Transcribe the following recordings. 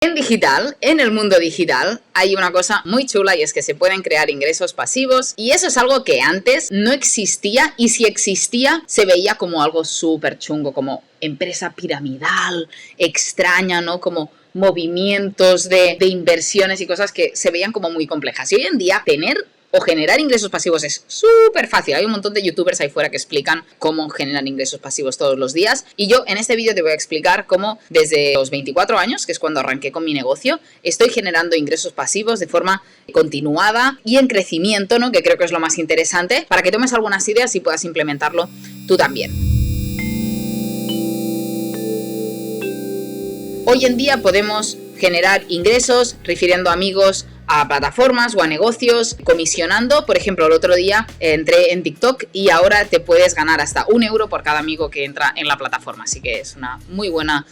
En digital, en el mundo digital, hay una cosa muy chula y es que se pueden crear ingresos pasivos y eso es algo que antes no existía y si existía se veía como algo súper chungo, como empresa piramidal, extraña, ¿no? Como movimientos de inversiones y cosas que se veían como muy complejas. Y hoy en día tener o generar ingresos pasivos es súper fácil. Hay un montón de youtubers ahí fuera que explican cómo generar ingresos pasivos todos los días. Y yo en este vídeo te voy a explicar cómo desde los 24 años, que es cuando arranqué con mi negocio, estoy generando ingresos pasivos de forma continuada y en crecimiento, ¿no? Que creo que es lo más interesante, para que tomes algunas ideas y puedas implementarlo tú también. Hoy en día podemos generar ingresos refiriendo a amigos a plataformas o a negocios, comisionando. Por ejemplo, el otro día entré en TikTok y ahora te puedes ganar hasta 1 euro por cada amigo que entra en la plataforma. Así que es una muy buena,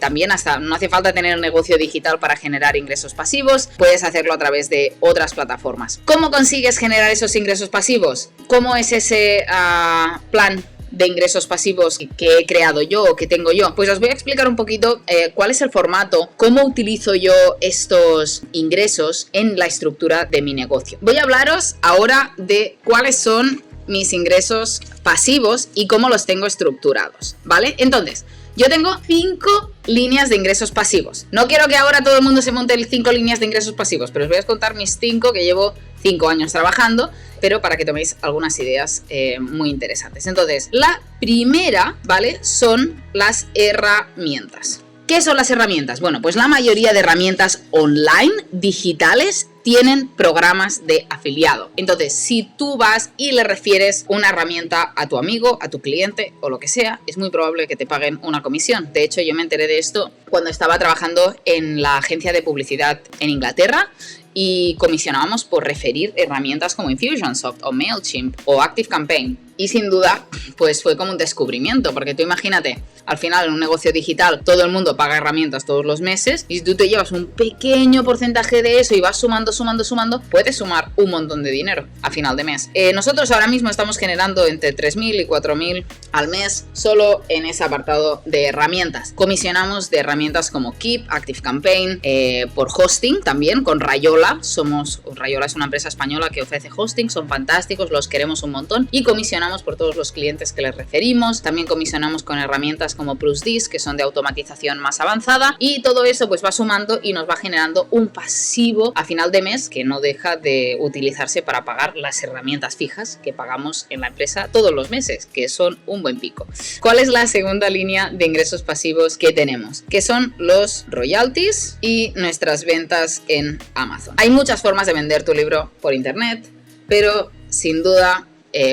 también hasta no hace falta tener un negocio digital para generar ingresos pasivos, puedes hacerlo a través de otras plataformas. ¿Cómo consigues generar esos ingresos pasivos? ¿Cómo es ese plan de ingresos pasivos que he creado yo o que tengo yo? Pues os voy a explicar un poquito cuál es el formato, cómo utilizo yo estos ingresos en la estructura de mi negocio. Voy a hablaros ahora de cuáles son mis ingresos pasivos y cómo los tengo estructurados, ¿vale? Entonces, yo tengo 5 líneas de ingresos pasivos. No quiero que ahora todo el mundo se monte 5 líneas de ingresos pasivos, pero os voy a contar mis 5 que llevo 5 años trabajando, pero para que toméis algunas ideas muy interesantes. Entonces, la primera, ¿vale? Son las herramientas. ¿Qué son las herramientas? Bueno, pues la mayoría de herramientas online, digitales, tienen programas de afiliado. Entonces, si tú vas y le refieres una herramienta a tu amigo, a tu cliente o lo que sea, es muy probable que te paguen una comisión. De hecho, yo me enteré de esto cuando estaba trabajando en la agencia de publicidad en Inglaterra y comisionábamos por referir herramientas como Infusionsoft o MailChimp o ActiveCampaign. Y sin duda, pues fue como un descubrimiento, porque tú imagínate, al final en un negocio digital todo el mundo paga herramientas todos los meses y si tú te llevas un pequeño porcentaje de eso y vas sumando, puedes sumar un montón de dinero a final de mes. Nosotros ahora mismo estamos generando entre 3.000 y 4.000 al mes solo en ese apartado de herramientas. Comisionamos de herramientas como Keep, ActiveCampaign, por hosting también con Rayola. Rayola es una empresa española que ofrece hosting, son fantásticos, los queremos un montón y comisionamos por todos los clientes que les referimos. También comisionamos con herramientas como PlusDisc, que son de automatización más avanzada, y todo eso pues va sumando y nos va generando un pasivo a final de mes que no deja de utilizarse para pagar las herramientas fijas que pagamos en la empresa todos los meses, que son un buen pico. ¿Cuál es la segunda línea de ingresos pasivos que tenemos? Que son los royalties y nuestras ventas en Amazon. Hay muchas formas de vender tu libro por internet, pero sin duda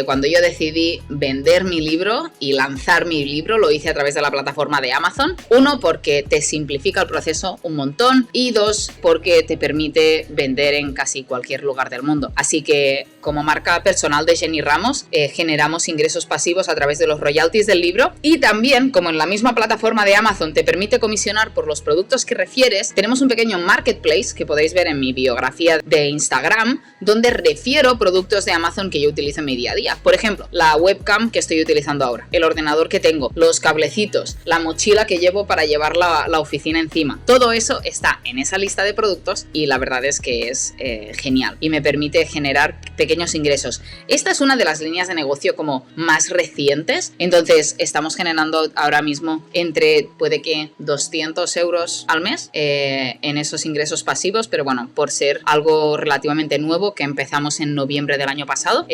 cuando yo decidí vender mi libro y lanzar mi libro, lo hice a través de la plataforma de Amazon. 1, porque te simplifica el proceso un montón y 2, porque te permite vender en casi cualquier lugar del mundo. Así que como marca personal de Jenny Ramos, generamos ingresos pasivos a través de los royalties del libro y también, como en la misma plataforma de Amazon te permite comisionar por los productos que refieres, tenemos un pequeño marketplace que podéis ver en mi biografía de Instagram, donde refiero productos de Amazon que yo utilizo en mi día a día. Por ejemplo, la webcam que estoy utilizando ahora, el ordenador que tengo, los cablecitos, la mochila que llevo para llevar la oficina encima. Todo eso está en esa lista de productos y la verdad es que es genial y me permite generar pequeños ingresos. Esta es una de las líneas de negocio como más recientes, entonces estamos generando ahora mismo entre puede que 200 euros al mes en esos ingresos pasivos, pero bueno, por ser algo relativamente nuevo que empezamos en noviembre del año pasado,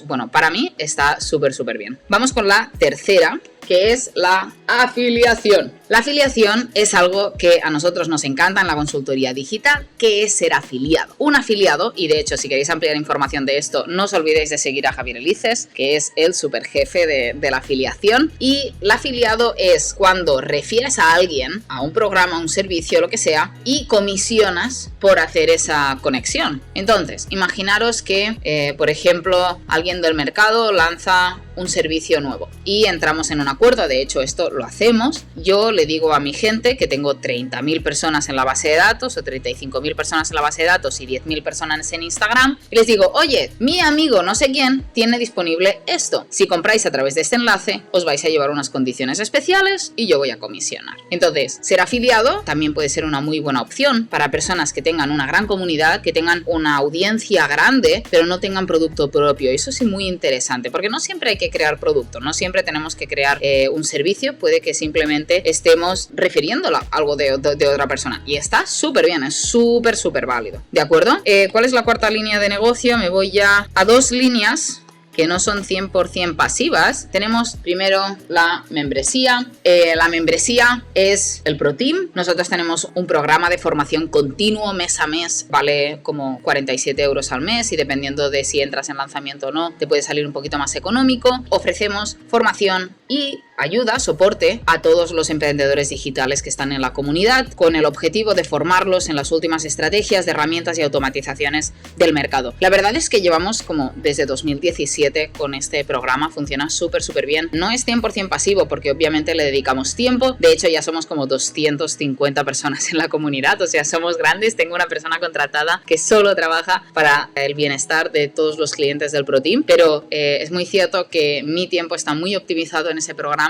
bueno, para mí está súper bien. Vamos con la tercera, que es la afiliación. La afiliación es algo que a nosotros nos encanta en la consultoría digital, que es ser afiliado. Un afiliado, y de hecho si queréis ampliar información de esto, no os olvidéis de seguir a Javier Elices, que es el super jefe de la afiliación. Y el afiliado es cuando refieres a alguien, a un programa, a un servicio, lo que sea, y comisionas por hacer esa conexión. Entonces, imaginaros que, por ejemplo, alguien del mercado lanza un servicio nuevo y entramos en un acuerdo. De hecho, esto lo hacemos. Yo le digo a mi gente que tengo 30.000 personas en la base de datos o 35.000 personas en la base de datos y 10.000 personas en Instagram, y les digo, oye, mi amigo no sé quién tiene disponible esto. Si compráis a través de este enlace, os vais a llevar unas condiciones especiales y yo voy a comisionar. Entonces, ser afiliado también puede ser una muy buena opción para personas que tengan una gran comunidad, que tengan una audiencia grande, pero no tengan producto propio. Eso sí, muy interesante, porque no siempre hay que crear producto, no siempre tenemos que crear un servicio, puede que simplemente estemos refiriéndola a algo de otra persona. Y está súper bien, es súper válido. ¿De acuerdo? ¿Cuál es la cuarta línea de negocio? Me voy ya a dos líneas que no son 100% pasivas. Tenemos primero la membresía. La membresía es el Pro Team. Nosotros tenemos un programa de formación continuo mes a mes, vale como 47 euros al mes, y dependiendo de si entras en lanzamiento o no, te puede salir un poquito más económico. Ofrecemos formación y ayuda, soporte a todos los emprendedores digitales que están en la comunidad, con el objetivo de formarlos en las últimas estrategias de herramientas y automatizaciones del mercado. La verdad es que llevamos como desde 2017 con este programa, funciona súper bien. No es 100% pasivo porque obviamente le dedicamos tiempo, de hecho ya somos como 250 personas en la comunidad, o sea, somos grandes. Tengo una persona contratada que solo trabaja para el bienestar de todos los clientes del Pro Team, pero es muy cierto que mi tiempo está muy optimizado en ese programa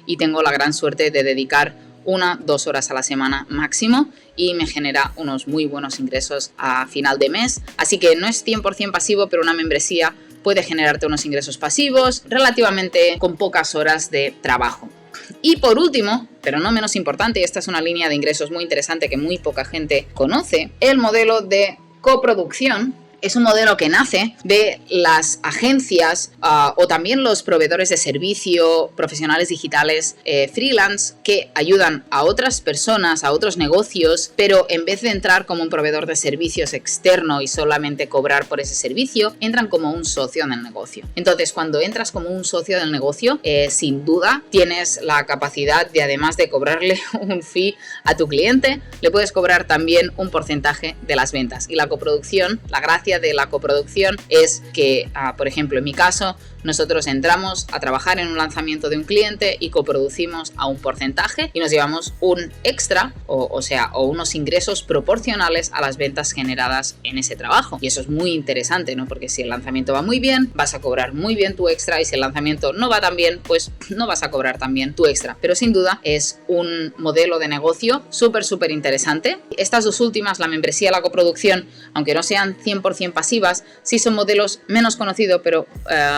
y tengo la gran suerte de dedicar 1-2 horas a la semana máximo, y me genera unos muy buenos ingresos a final de mes. Así que no es 100% pasivo, pero una membresía puede generarte unos ingresos pasivos relativamente con pocas horas de trabajo. Y por último, pero no menos importante, y esta es una línea de ingresos muy interesante que muy poca gente conoce, el modelo de coproducción. Es un modelo que nace de las agencias o también los proveedores de servicio, profesionales digitales, freelance, que ayudan a otras personas, a otros negocios, pero en vez de entrar como un proveedor de servicios externo y solamente cobrar por ese servicio, entran como un socio en el negocio. Entonces, cuando entras como un socio del negocio, sin duda tienes la capacidad de, además de cobrarle un fee a tu cliente, le puedes cobrar también un porcentaje de las ventas. Y la coproducción, la gracia de la coproducción es que, por ejemplo, en mi caso, nosotros entramos a trabajar en un lanzamiento de un cliente y coproducimos a un porcentaje y nos llevamos un extra, o unos ingresos proporcionales a las ventas generadas en ese trabajo. Y eso es muy interesante, ¿no? Porque si el lanzamiento va muy bien, vas a cobrar muy bien tu extra, y si el lanzamiento no va tan bien, pues no vas a cobrar tan bien tu extra. Pero sin duda es un modelo de negocio súper interesante. Estas dos últimas, la membresía y la coproducción, aunque no sean 100% pasivas, sí son modelos menos conocidos, pero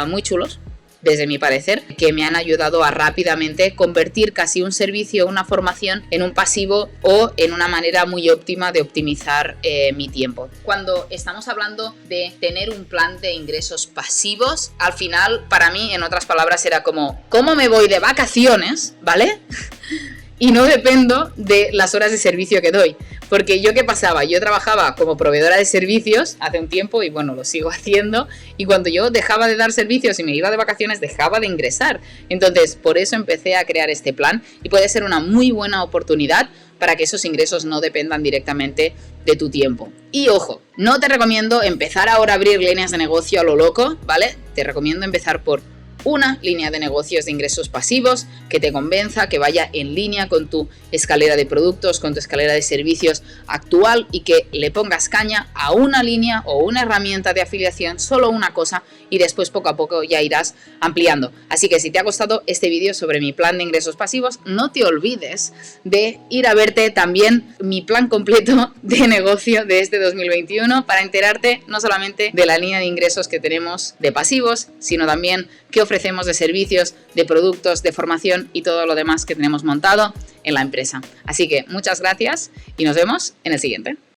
muy chulos, desde mi parecer, que me han ayudado a rápidamente convertir casi un servicio, una formación, en un pasivo o en una manera muy óptima de optimizar mi tiempo. Cuando estamos hablando de tener un plan de ingresos pasivos, al final, para mí, en otras palabras, era como, ¿cómo me voy de vacaciones? ¿Vale? Y no dependo de las horas de servicio que doy. Porque yo, ¿qué pasaba? Yo trabajaba como proveedora de servicios hace un tiempo y bueno, lo sigo haciendo, y cuando yo dejaba de dar servicios y me iba de vacaciones, dejaba de ingresar. Entonces, por eso empecé a crear este plan, y puede ser una muy buena oportunidad para que esos ingresos no dependan directamente de tu tiempo. Y ojo, no te recomiendo empezar ahora a abrir líneas de negocio a lo loco, ¿vale? Te recomiendo empezar por una línea de negocios de ingresos pasivos que te convenza, que vaya en línea con tu escalera de productos, con tu escalera de servicios actual, y que le pongas caña a una línea o una herramienta de afiliación, solo una cosa, y después poco a poco ya irás ampliando. Así que si te ha gustado este vídeo sobre mi plan de ingresos pasivos, no te olvides de ir a verte también mi plan completo de negocio de este 2021 para enterarte no solamente de la línea de ingresos que tenemos de pasivos, sino también qué ofrecemos de servicios, de productos, de formación y todo lo demás que tenemos montado en la empresa. Así que muchas gracias y nos vemos en el siguiente.